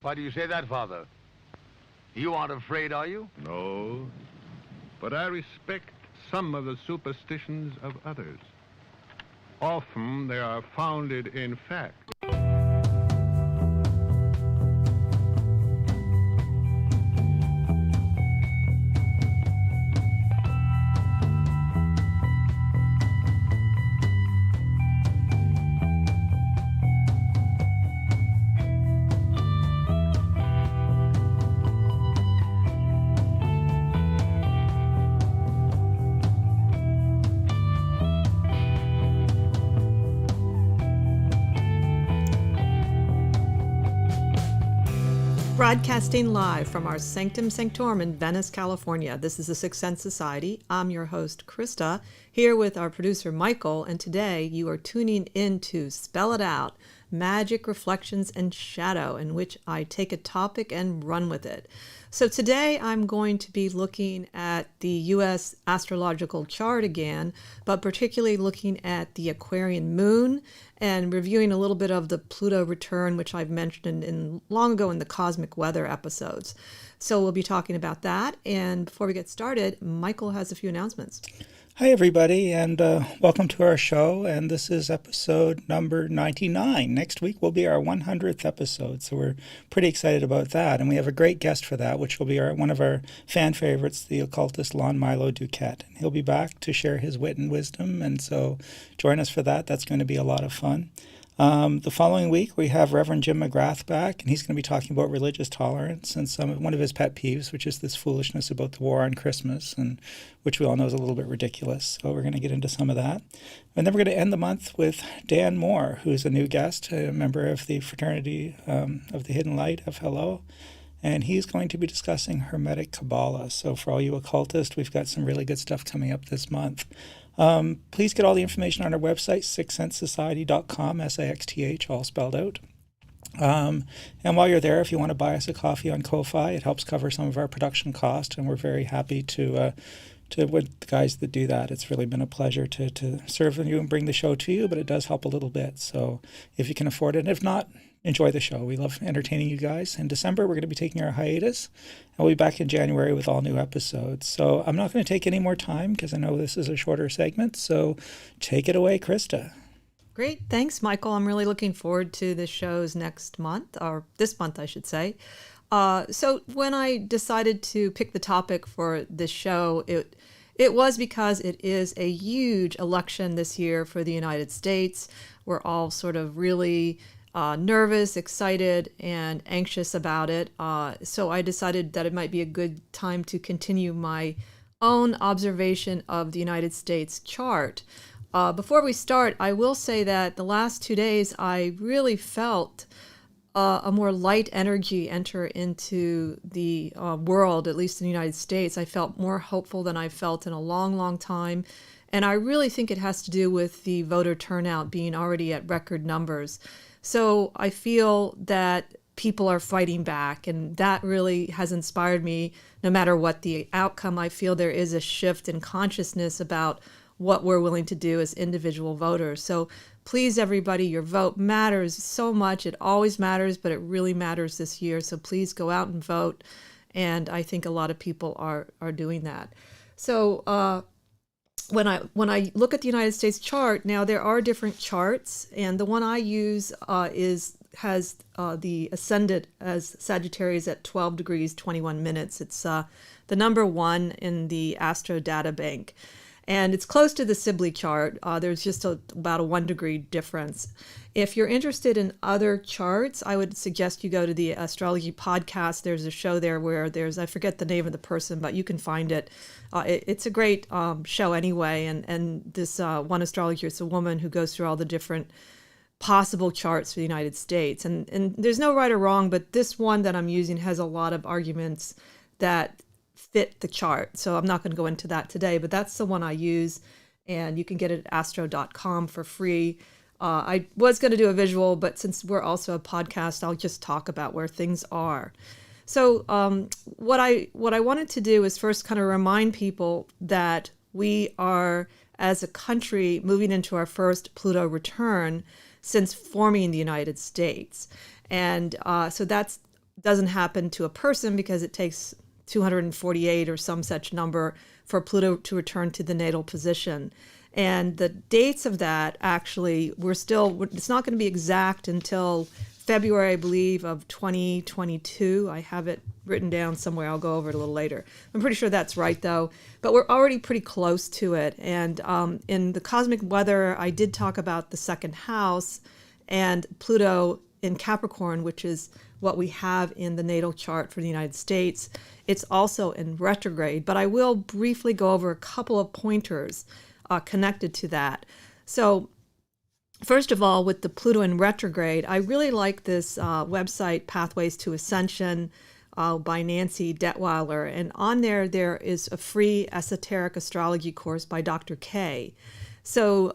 Why do you say that, Father? You aren't afraid, are you? No, but I respect some of the superstitions of others. Often they are founded in fact. Broadcasting live from our Sanctum Sanctorum in Venice, California. This is the Sixth Sense Society. I'm your host, Krista, here with our producer, Michael, and today you are tuning in to Spell It Out, Magic, Reflections, and Shadow, in which I take a topic and run with it. So today I'm going to be looking at the U.S. astrological chart again, but particularly looking at the Aquarian moon and reviewing a little bit of the Pluto return, which I've mentioned in long ago in the cosmic weather episodes. So we'll be talking about that. And before we get started, Michael has a few announcements. Hi, everybody, and welcome to our show. And this is episode number 99. Next week will be our 100th episode, so we're pretty excited about that. And we have a great guest for that, which will be one of our fan favorites, the occultist Lon Milo Duquette. And he'll be back to share his wit and wisdom, and so join us for that. That's going to be a lot of fun. The following week, we have Reverend Jim McGrath back, and he's going to be talking about religious tolerance and one of his pet peeves, which is this foolishness about the war on Christmas, and which we all know is a little bit ridiculous. So we're going to get into some of that. And then we're going to end the month with Dan Moore, who's a new guest, a member of the Fraternity of the Hidden Light of Hello. And he's going to be discussing Hermetic Kabbalah. So for all you occultists, we've got some really good stuff coming up this month. Please get all the information on our website, sixthsensesociety.com, SIXTH, all spelled out. And while you're there, if you want to buy us a coffee on Ko-Fi, it helps cover some of our production costs, and we're very happy to with the guys that do that. It's really been a pleasure to serve you and bring the show to you, but it does help a little bit. So if you can afford it, and if not, enjoy the show. We love entertaining you guys. In December, we're going to be taking our hiatus, and we'll be back in January with all new episodes. So I'm not going to take any more time because I know this is a shorter segment. So take it away, Krista. Great. Thanks, Michael. I'm really looking forward to the shows next month, or this month, I should say. So when I decided to pick the topic for this show, it was because it is a huge election this year for the United States. We're all sort of really nervous, excited, and anxious about it. So I decided that it might be a good time to continue my own observation of the United States chart. Before we start, I will say that the last 2 days I really felt a more light energy enter into the world, at least in the United States. I felt more hopeful than I've felt in a long, long time. And I really think it has to do with the voter turnout being already at record numbers. So I feel that people are fighting back, and that really has inspired me. No matter what the outcome, I feel there is a shift in consciousness about what we're willing to do as individual voters. So please, everybody, your vote matters so much. It always matters, but it really matters this year. So please go out and vote. And I think a lot of people are doing that. So when I look at the United States chart, now there are different charts, and the one I use has the ascendant as Sagittarius at 12 degrees 21 minutes. It's the number 1 in the Astro Data Bank. And it's close to the Sibley chart. There's just about a 1 degree difference. If you're interested in other charts, I would suggest you go to the astrology podcast. There's a show there where I forget the name of the person, but you can find it. It's a great show anyway. And this one astrologer is a woman who goes through all the different possible charts for the United States. And there's no right or wrong, but this one that I'm using has a lot of arguments that fit the chart. So I'm not going to go into that today, but that's the one I use, and you can get it at astro.com for free. I was going to do a visual, but since we're also a podcast, I'll just talk about where things are. So what I wanted to do is first kind of remind people that we are, as a country, moving into our first Pluto return since forming the United States. And so that's doesn't happen to a person because it takes 248 or some such number for Pluto to return to the natal position. And the dates of that, actually, it's not going to be exact until February, I believe, of 2022. I have it written down somewhere. I'll go over it a little later. I'm pretty sure that's right, though. But we're already pretty close to it. And in the cosmic weather, I did talk about the second house and Pluto in Capricorn, which is what we have in the natal chart for the United States. It's also in retrograde, but I will briefly go over a couple of pointers connected to that. So first of all, with the Pluto in retrograde, I really like this website, Pathways to Ascension, by Nancy Detweiler. And on there is a free esoteric astrology course by Dr. K. So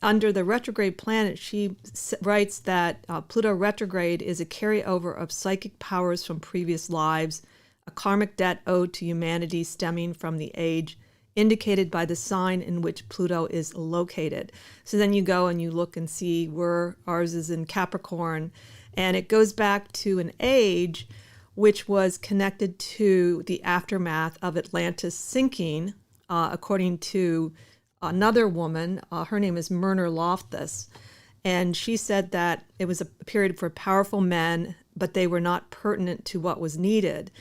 under the retrograde planet, she writes that Pluto retrograde is a carryover of psychic powers from previous lives, a karmic debt owed to humanity stemming from the age indicated by the sign in which Pluto is located. So then you go and you look and see where ours is in Capricorn, and it goes back to an age which was connected to the aftermath of Atlantis sinking, according to another woman. Her name is Myrna Loftus, and she said that it was a period for powerful men, but they were not pertinent to what was needed.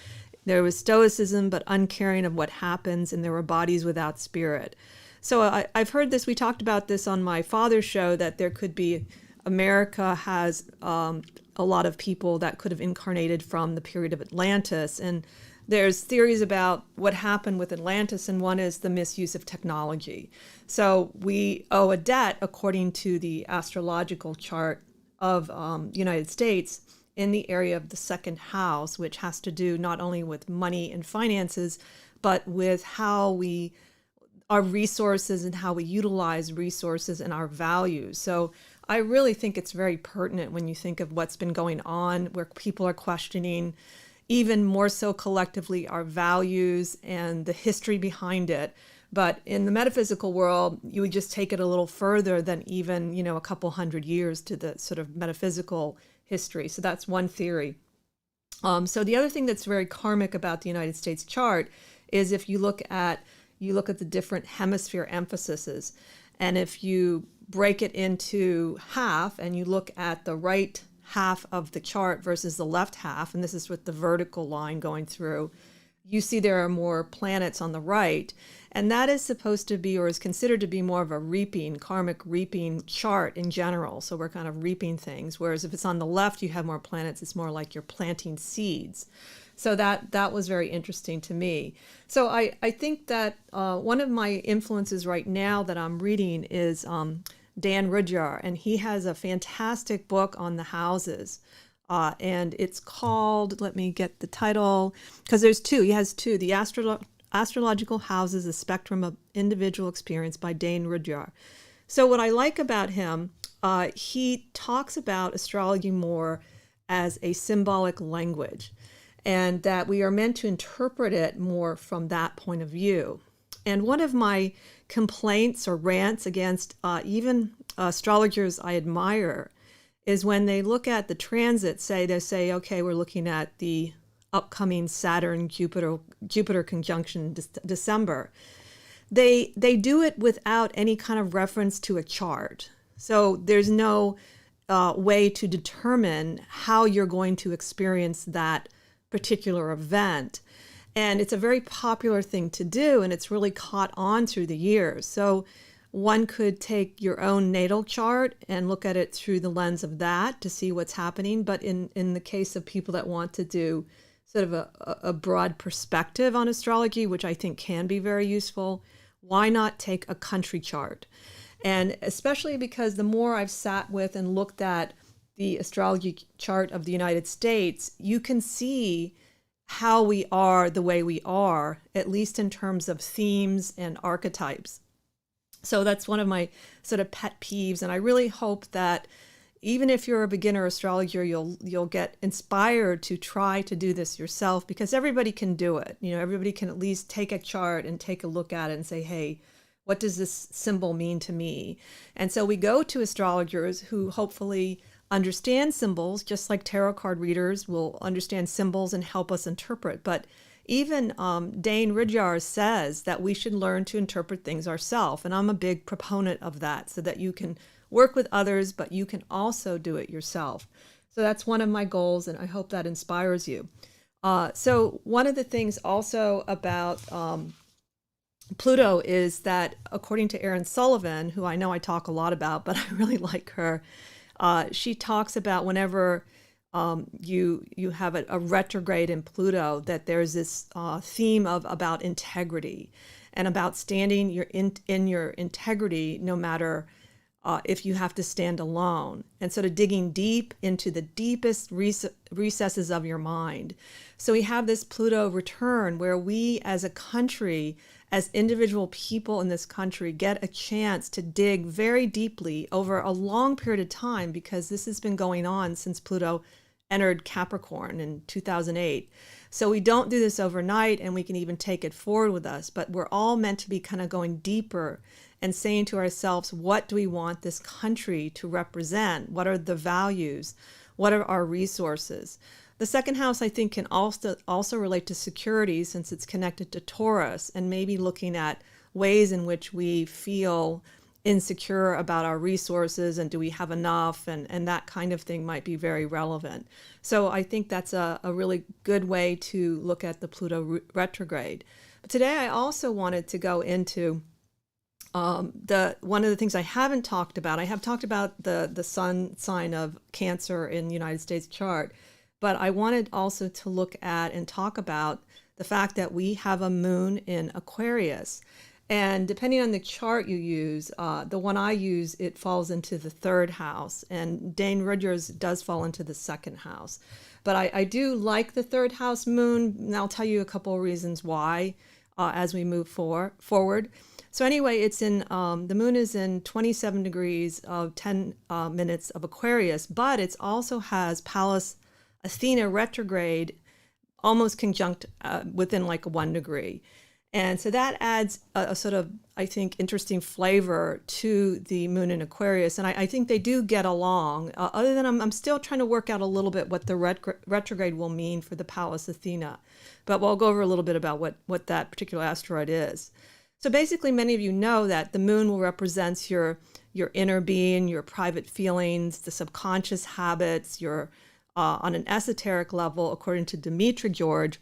There was stoicism, but uncaring of what happens, and there were bodies without spirit. So I've heard this, we talked about this on my father's show, that there could be, America has a lot of people that could have incarnated from the period of Atlantis. And there's theories about what happened with Atlantis, and one is the misuse of technology. So we owe a debt, according to the astrological chart of United States, in the area of the second house, which has to do not only with money and finances, but with how our resources and how we utilize resources and our values. So I really think it's very pertinent when you think of what's been going on, where people are questioning even more so collectively our values and the history behind it. But in the metaphysical world, you would just take it a little further than even, a couple hundred years to the sort of metaphysical history. So that's one theory. So the other thing that's very karmic about the United States chart is if you look at the different hemisphere emphases, and if you break it into half and you look at the right half of the chart versus the left half, and this is with the vertical line going through, you see there are more planets on the right. And that is supposed to be, or is considered to be, more of a karmic reaping chart in general. So we're kind of reaping things. Whereas if it's on the left, you have more planets, it's more like you're planting seeds. So that was very interesting to me. So I think that one of my influences right now that I'm reading is Dan Rudyard, and he has a fantastic book on the houses. And it's called, let me get the title, because there's two. He has two. The Astrological Houses, A Spectrum of Individual Experience by Dan Rudyard. So what I like about him, he talks about astrology more as a symbolic language, and that we are meant to interpret it more from that point of view. And one of my complaints or rants against even astrologers I admire is when they look at the transit, they say, okay, we're looking at the upcoming Saturn-Jupiter conjunction December. They do it without any kind of reference to a chart. So there's no way to determine how you're going to experience that particular event. And it's a very popular thing to do, and it's really caught on through the years. So one could take your own natal chart and look at it through the lens of that to see what's happening. But in the case of people that want to do sort of a broad perspective on astrology, which I think can be very useful, why not take a country chart? And especially because the more I've sat with and looked at the astrology chart of the United States, you can see how we are the way we are, at least in terms of themes and archetypes. So that's one of my sort of pet peeves. And I really hope that even if you're a beginner astrologer, you'll get inspired to try to do this yourself, because everybody can do it. Everybody can at least take a chart and take a look at it and say, hey, what does this symbol mean to me? And so we go to astrologers who hopefully understand symbols, just like tarot card readers will understand symbols and help us interpret. But even Dane Ridjar says that we should learn to interpret things ourselves. And I'm a big proponent of that, so that you can work with others, but you can also do it yourself. So that's one of my goals, and I hope that inspires you. So one of the things also about Pluto is that, according to Erin Sullivan, who I know I talk a lot about, but I really like her, she talks about whenever you have a retrograde in Pluto, that there's this theme of about integrity and about standing in your integrity, no matter if you have to stand alone, and sort of digging deep into the deepest recesses of your mind. So we have this Pluto return where we as a country, as individual people in this country, get a chance to dig very deeply over a long period of time, because this has been going on since Pluto entered Capricorn in 2008. So we don't do this overnight, and we can even take it forward with us, but we're all meant to be kind of going deeper and saying to ourselves, what do we want this country to represent? What are the values? What are our resources? The second house, I think, can also relate to security, since it's connected to Taurus, and maybe looking at ways in which we feel insecure about our resources, and do we have enough, and that kind of thing might be very relevant. So I think that's a really good way to look at the Pluto retrograde. But today I also wanted to go into one of the things I haven't talked about. I have talked about the sun sign of Cancer in the United States chart, but I wanted also to look at and talk about the fact that we have a moon in Aquarius. And depending on the chart you use, the one I use, it falls into the third house, and Dane Ridger's does fall into the second house. But I do like the third house moon, and I'll tell you a couple of reasons why as we move forward. So anyway, it's in the moon is in 27 degrees of 10 minutes of Aquarius, but it also has Pallas Athena retrograde almost conjunct within like 1 degree. And so that adds a sort of, I think, interesting flavor to the moon in Aquarius. And I think they do get along, other than I'm still trying to work out a little bit what the retrograde will mean for the Pallas Athena. But we'll go over a little bit about what that particular asteroid is. So basically, many of you know that the moon will represent your inner being, your private feelings, the subconscious habits, your on an esoteric level, according to Dimitri George,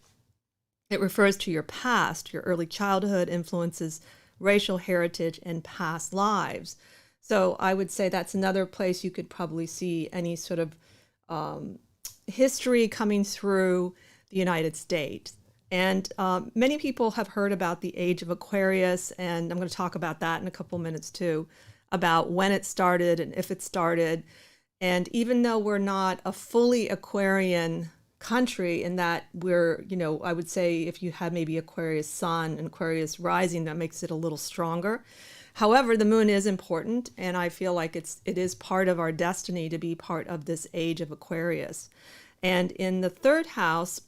it refers to your past, your early childhood influences, racial heritage, and past lives. So I would say that's another place you could probably see any sort of history coming through the United States. And many people have heard about the Age of Aquarius, and I'm going to talk about that in a couple minutes too, about when it started and if it started. And even though we're not a fully Aquarian country in that we're, I would say if you have maybe Aquarius sun and Aquarius rising, that makes it a little stronger. However, the moon is important, and I feel like it is part of our destiny to be part of this Age of Aquarius. And in the third house,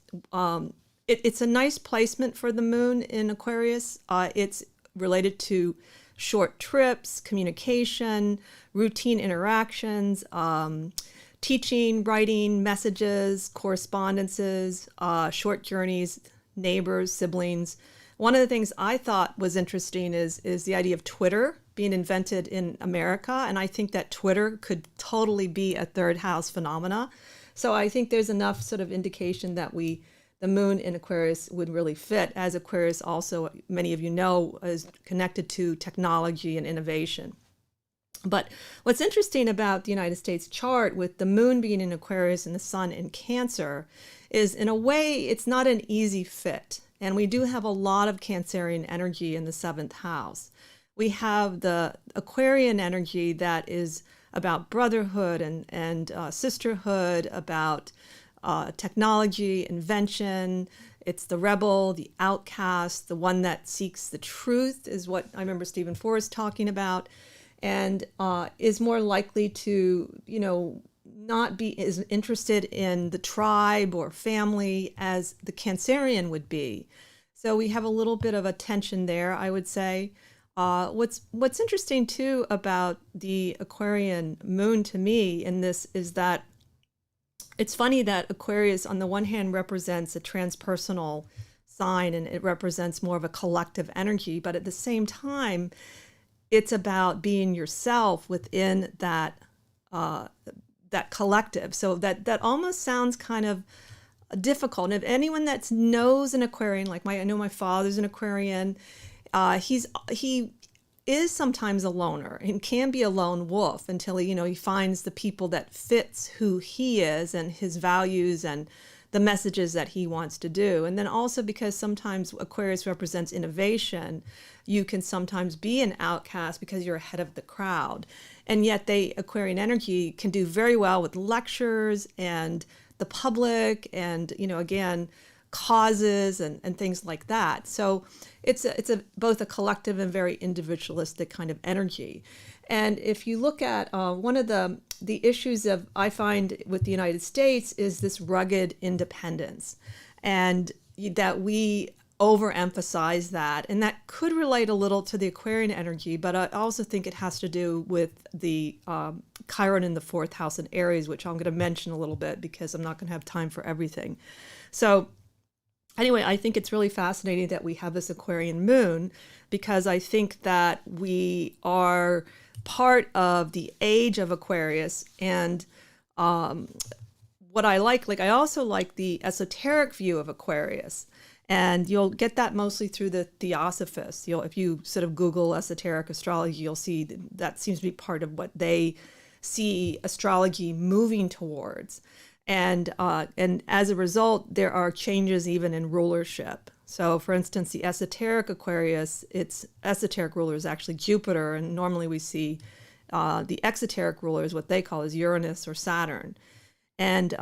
it's a nice placement for the moon in Aquarius. It's related to short trips, communication, routine interactions, teaching, writing, messages, correspondences, short journeys, neighbors, siblings. One of the things I thought was interesting is the idea of Twitter being invented in America. And I think that Twitter could totally be a third house phenomena. So I think there's enough sort of indication that the moon in Aquarius would really fit, as Aquarius also, many of you know, is connected to technology and innovation. But what's interesting about the United States chart, with the moon being in Aquarius and the sun in Cancer, is in a way it's not an easy fit. And we do have a lot of Cancerian energy in the seventh house. We have the Aquarian energy that is about brotherhood and sisterhood, about technology, invention. It's the rebel, the outcast, the one that seeks the truth, is what I remember Stephen Forrest talking about, and is more likely to, not be as interested in the tribe or family as the Cancerian would be. So we have a little bit of a tension there, I would say. What's interesting too about the Aquarian moon to me in this is that it's funny that Aquarius on the one hand represents a transpersonal sign and it represents more of a collective energy, but at the same time, it's about being yourself within that that collective. So that almost sounds kind of difficult. And if anyone that knows an Aquarian, like I know my father's an Aquarian, he is sometimes a loner and can be a lone wolf until he finds the people that fits who he is and his values and the messages that he wants to do. And then also because sometimes Aquarius represents innovation, you can sometimes be an outcast because you're ahead of the crowd. And yet Aquarian energy can do very well with lectures and the public and, again, causes and things like that. So it's both a collective and very individualistic kind of energy. And if you look at one of the issues I find with the United States is this rugged independence, and that we overemphasize that. And that could relate a little to the Aquarian energy, but I also think it has to do with the Chiron in the fourth house in Aries, which I'm going to mention a little bit because I'm not going to have time for everything. So anyway, I think it's really fascinating that we have this Aquarian moon because I think that we are part of the age of Aquarius. And what I like I also like the esoteric view of Aquarius. And you'll get that mostly through the Theosophists. If you sort of Google esoteric astrology, you'll see that seems to be part of what they see astrology moving towards. And as a result, there are changes even in rulership. So, for instance, the esoteric Aquarius, its esoteric ruler is actually Jupiter, and normally we see the exoteric ruler is what they call is Uranus or Saturn. And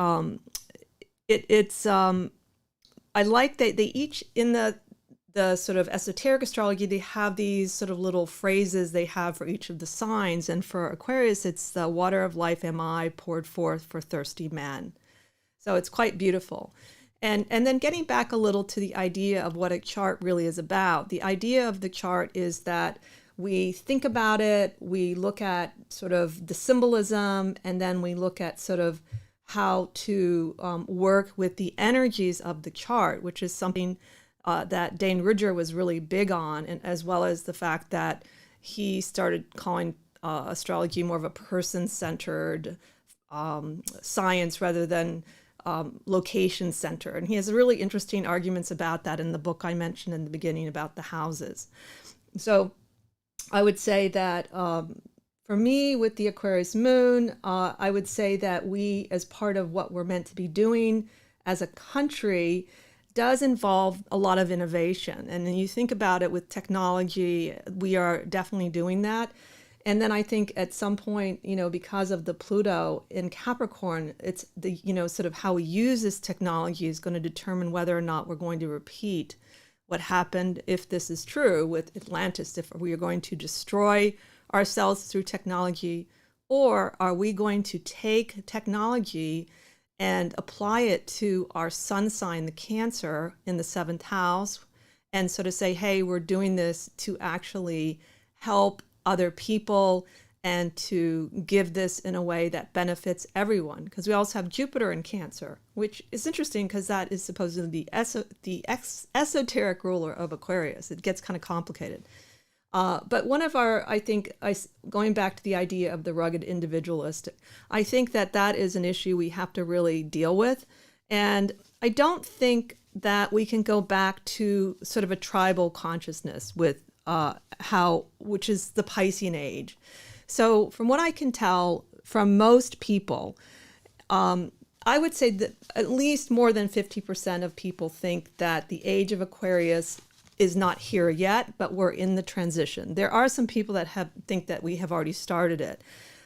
I like that they each in the sort of esoteric astrology, they have these sort of little phrases they have for each of the signs. And for Aquarius, it's the water of life am I poured forth for thirsty man. So it's quite beautiful. And then getting back a little to the idea of what a chart really is about. The idea of the chart is that we think about it, we look at sort of the symbolism, and then we look at sort of how to work with the energies of the chart, which is something that Dane Rudhyar was really big on, and as well as the fact that he started calling astrology more of a person-centered science rather than location-centered. And he has really interesting arguments about that in the book I mentioned in the beginning about the houses. So I would say that for me, with the Aquarius moon, I would say that we, as part of what we're meant to be doing as a country, does involve a lot of innovation. And then you think about it with technology, we are definitely doing that. And then I think at some point, because of the Pluto in Capricorn, it's the, sort of how we use this technology is going to determine whether or not we're going to repeat what happened, if this is true, with Atlantis, if we are going to destroy ourselves through technology, or are we going to take technology and apply it to our sun sign, the Cancer, in the 7th house, and sort of say, hey, we're doing this to actually help other people and to give this in a way that benefits everyone. Because we also have Jupiter in Cancer, which is interesting because that is supposedly the esoteric ruler of Aquarius. It gets kind of complicated. But one of our, I think, going back to the idea of the rugged individualist, I think that is an issue we have to really deal with. And I don't think that we can go back to sort of a tribal consciousness with which is the Piscean age. So from what I can tell from most people, I would say that at least more than 50% of people think that the age of Aquarius is not here yet, but we're in the transition. There are some people that think that we have already started it.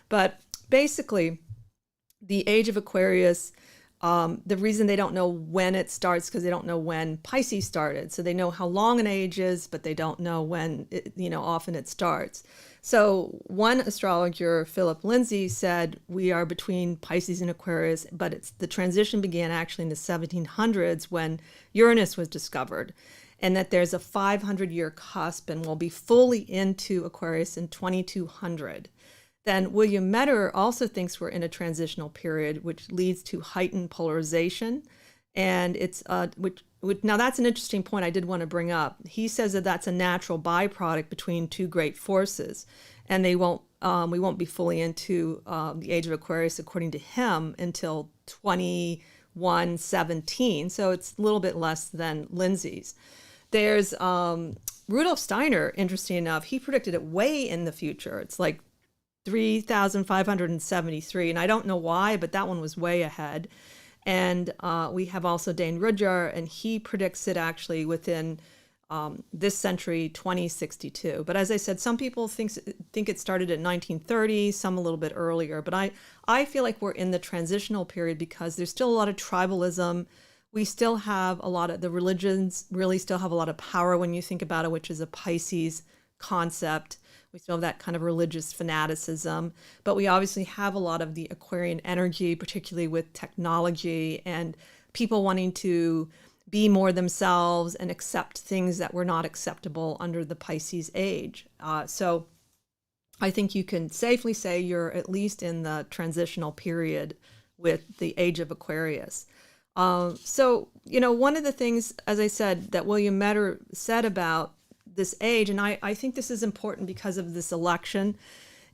But basically, the age of Aquarius, the reason they don't know when it starts because they don't know when Pisces started. So they know how long an age is, but they don't know when, often it starts. So one astrologer, Philip Lindsay, said we are between Pisces and Aquarius, but the transition began actually in the 1700s when Uranus was discovered. and that there's a 500-year cusp and we'll be fully into Aquarius in 2200. Then William Metter also thinks we're in a transitional period, which leads to heightened polarization. And it's now that's an interesting point I did want to bring up. He says that that's a natural byproduct between two great forces, and we won't be fully into the Age of Aquarius, according to him, until 2117. So it's a little bit less than Lindsay's. There's Rudolf Steiner, interesting enough, he predicted it way in the future. It's like 3,573, and I don't know why, but that one was way ahead. And we have also Dane Rudhyar, and he predicts it actually within this century, 2062. But as I said, some people think it started in 1930, some a little bit earlier. But I feel like we're in the transitional period because there's still a lot of tribalism. We still have a lot of, the religions really still have a lot of power when you think about it, which is a Pisces concept. We still have that kind of religious fanaticism, but we obviously have a lot of the Aquarian energy, particularly with technology and people wanting to be more themselves and accept things that were not acceptable under the Pisces age. So I think you can safely say you're at least in the transitional period with the Age of Aquarius. So, one of the things, as I said, that William Metter said about this age, and I think this is important because of this election,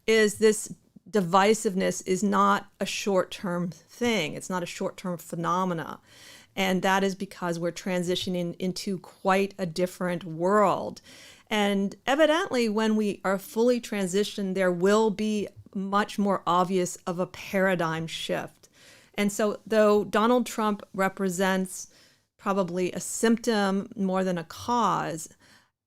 is this divisiveness is not a short-term thing. It's not a short-term phenomena. And that is because we're transitioning into quite a different world. And evidently, when we are fully transitioned, there will be much more obvious of a paradigm shift. And so though Donald Trump represents probably a symptom more than a cause,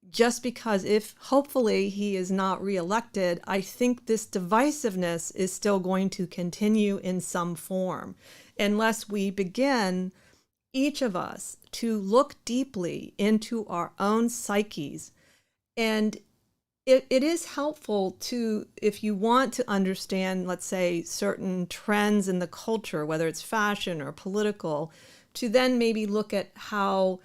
just because if hopefully he is not reelected, I think this divisiveness is still going to continue in some form unless we begin, each of us, to look deeply into our own psyches. And it is helpful to, if you want to understand, let's say, certain trends in the culture, whether it's fashion or political, to then maybe look at how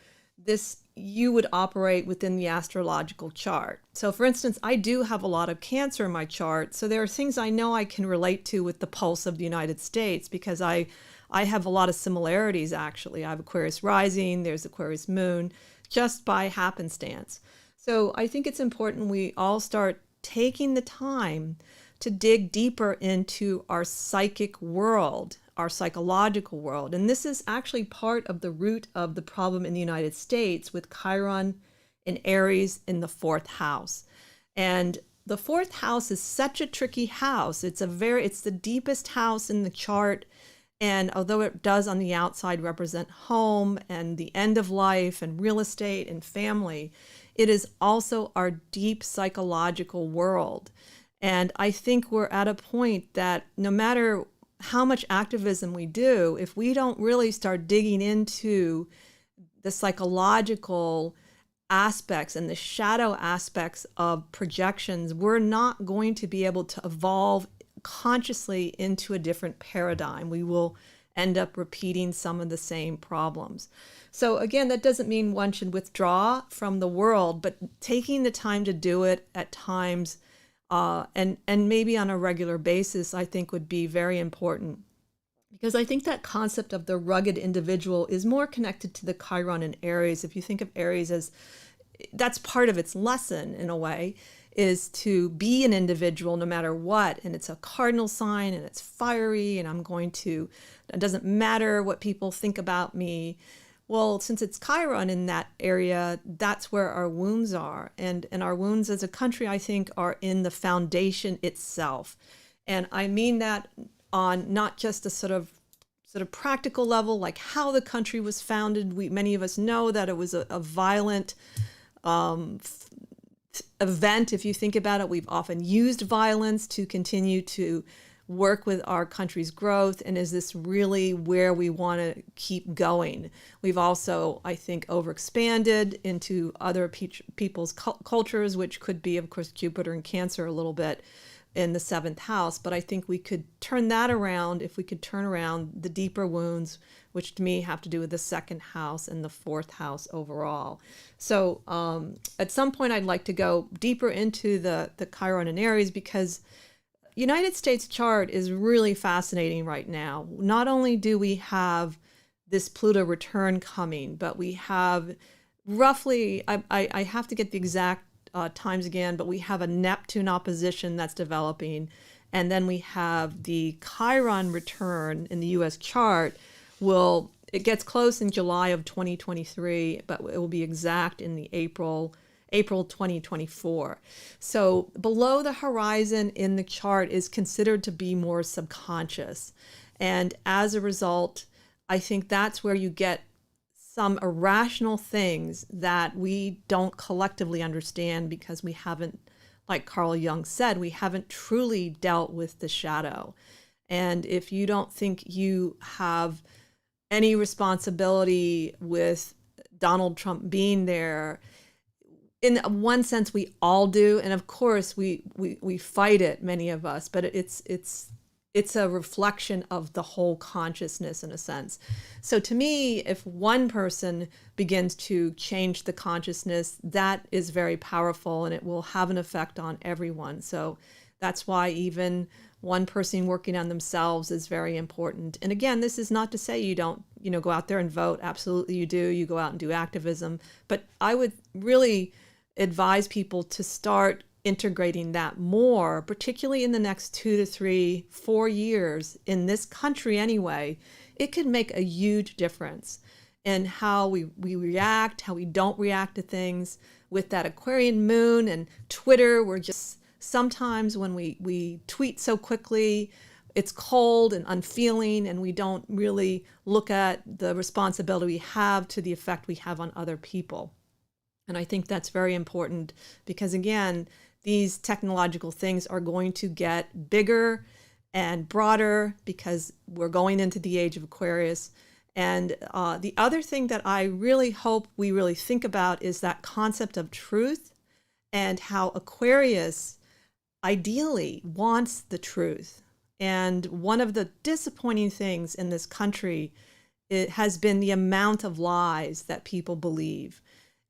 you would operate within the astrological chart. So for instance, I do have a lot of Cancer in my chart. So there are things I know I can relate to with the pulse of the United States because I have a lot of similarities, actually. I have Aquarius rising, there's Aquarius moon, just by happenstance. So I think it's important we all start taking the time to dig deeper into our psychic world, our psychological world. And this is actually part of the root of the problem in the United States with Chiron and Aries in the fourth house. And the fourth house is such a tricky house. It's the deepest house in the chart. And although it does on the outside represent home and the end of life and real estate and family, it is also our deep psychological world. And I think we're at a point that no matter how much activism we do, if we don't really start digging into the psychological aspects and the shadow aspects of projections, we're not going to be able to evolve consciously into a different paradigm. We will end up repeating some of the same problems. So again, that doesn't mean one should withdraw from the world, but taking the time to do it at times and maybe on a regular basis, I think would be very important. Because I think that concept of the rugged individual is more connected to the Chiron and Aries. If you think of Aries as, that's part of its lesson in a way, is to be an individual no matter what. And it's a cardinal sign and it's fiery and it doesn't matter what people think about me. Well, since it's Chiron in that area, that's where our wounds are. And our wounds as a country, I think, are in the foundation itself. And I mean that on not just a sort of practical level, like how the country was founded. Many of us know that it was a violent event. If you think about it, we've often used violence to continue to work with our country's growth. And is this really where we want to keep going? We've also, I think, overexpanded into other people's cultures, which could be, of course, Jupiter and Cancer a little bit. in the 7th house. But I think we could turn that around if we could turn around the deeper wounds, which to me have to do with the 2nd house and the 4th house overall. So at some point, I'd like to go deeper into the Chiron and Aries, because United States chart is really fascinating right now. Not only do we have this Pluto return coming, but we have roughly, I have to get the exact times again, but we have a Neptune opposition that's developing. And then we have the Chiron return in the US chart. It gets close in July of 2023, but it will be exact in the April 2024. So below the horizon in the chart is considered to be more subconscious. And as a result, I think that's where you get some irrational things that we don't collectively understand, because we haven't, like Carl Jung said, we haven't truly dealt with the shadow. And if you don't think you have any responsibility with Donald Trump being there, in one sense we all do, and of course we fight it, many of us, but it's a reflection of the whole consciousness in a sense. So to me, if one person begins to change the consciousness, that is very powerful, and it will have an effect on everyone. So that's why even one person working on themselves is very important. And again, this is not to say you don't, go out there and vote. Absolutely you do. You go out and do activism. But I would really advise people to start integrating that more, particularly in the next 2 to 3, 4 years in this country anyway. It could make a huge difference in how we react, how we don't react to things. With that Aquarian moon and Twitter, we're just, sometimes when we tweet so quickly, it's cold and unfeeling, and we don't really look at the responsibility we have to the effect we have on other people. And I think that's very important, because again, these technological things are going to get bigger and broader because we're going into the age of Aquarius. And the other thing that I really hope we really think about is that concept of truth, and how Aquarius ideally wants the truth. And one of the disappointing things in this country, it has been the amount of lies that people believe.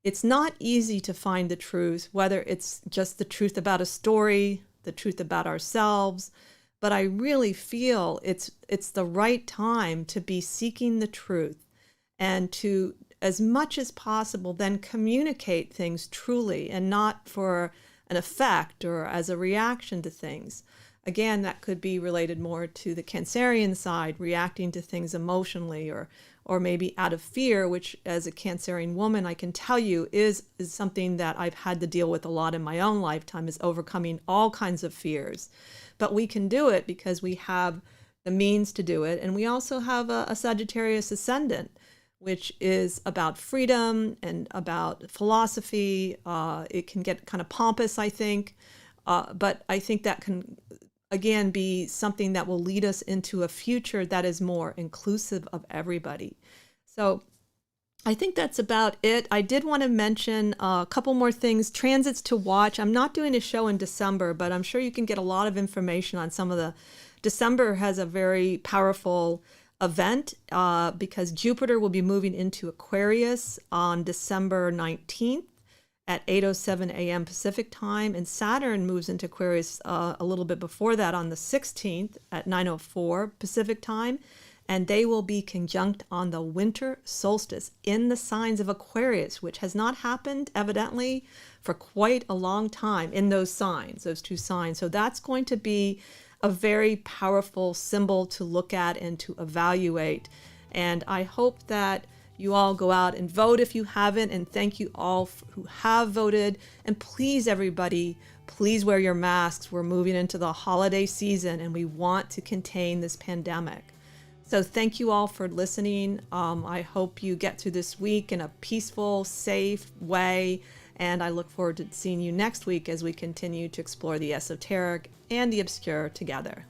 It's not easy to find the truth, whether it's just the truth about a story, the truth about ourselves, but I really feel it's the right time to be seeking the truth, and to, as much as possible, then communicate things truly, and not for an effect or as a reaction to things. Again, that could be related more to the Cancerian side, reacting to things emotionally, or maybe out of fear, which as a Cancerian woman, I can tell you is something that I've had to deal with a lot in my own lifetime, is overcoming all kinds of fears. But we can do it because we have the means to do it. And we also have a Sagittarius ascendant, which is about freedom and about philosophy. It can get kind of pompous, I think. But I think that can, again, be something that will lead us into a future that is more inclusive of everybody. So I think that's about it. I did want to mention a couple more things. Transits to watch. I'm not doing a show in December, but I'm sure you can get a lot of information on some of the. December has a very powerful event because Jupiter will be moving into Aquarius on December 19th. At 8:07 a.m. Pacific time, and Saturn moves into Aquarius a little bit before that on the 16th at 9:04 Pacific time, and they will be conjunct on the winter solstice in the signs of Aquarius, which has not happened evidently for quite a long time in those signs, those two signs. So that's going to be a very powerful symbol to look at and to evaluate. And I hope that you all go out and vote if you haven't, and thank you all who have voted. And please, everybody, please wear your masks. We're moving into the holiday season, and we want to contain this pandemic. So thank you all for listening. I hope you get through this week in a peaceful, safe way, and I look forward to seeing you next week as we continue to explore the esoteric and the obscure together.